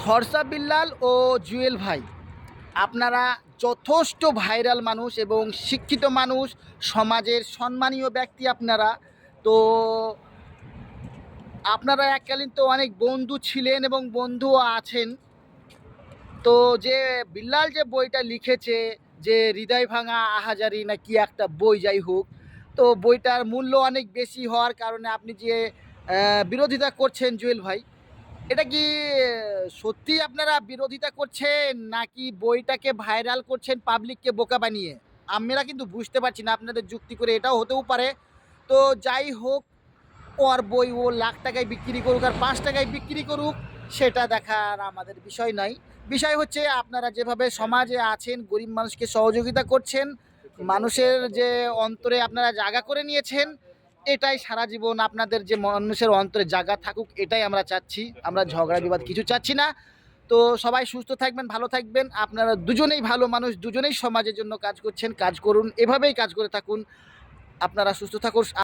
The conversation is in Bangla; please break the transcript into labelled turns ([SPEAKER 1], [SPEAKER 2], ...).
[SPEAKER 1] খরচা বিল্লাল ও জুয়েল ভাই, আপনারা যথেষ্ট ভাইরাল মানুষ এবং শিক্ষিত মানুষ, সমাজের সম্মানীয় ব্যক্তি আপনারা। তো আপনারা এককালীন তো অনেক বন্ধু ছিলেন এবং বন্ধুও আছেন। তো যে বিল্লাল যে বইটা লিখেছে, যে হৃদয় ভাঙা আহাজারি না কি একটা বই, যাই হোক, তো বইটার মূল্য অনেক বেশি হওয়ার কারণে আপনি যে বিরোধিতা করছেন জুয়েল ভাই, এটা কি সত্যি আপনারা বিরোধিতা করছেন নাকি বইটাকে ভাইরাল করছেন পাবলিককে বোকা বানিয়ে? আমরা কিন্তু বুঝতে পারছি না, আপনাদের যুক্তি করে এটাও হতেও পারে। তো যাই হোক, ওর বই ও লাখ টাকায় বিক্রি করুক আর 5 টাকায় বিক্রি করুক, সেটা দেখার আমাদের বিষয় নাই। বিষয় হচ্ছে আপনারা যেভাবে সমাজে আছেন, গরিব মানুষকে সহযোগিতা করছেন, মানুষের যে অন্তরে আপনারা জায়গা করে নিয়েছেন, এটাই সারা জীবন আপনাদের যে মানুষের অন্তরে জায়গা থাকুক, এটাই আমরা চাচ্ছি। আমরা ঝগড়া বিবাদ কিছু চাচ্ছি না। তো সবাই সুস্থ থাকবেন, ভালো থাকবেন। আপনারা দুজনেই ভালো মানুষ, দুজনেই সমাজের জন্য কাজ করছেন, কাজ করুন, এভাবেই কাজ করে থাকুন। আপনারা সুস্থ থাকুন।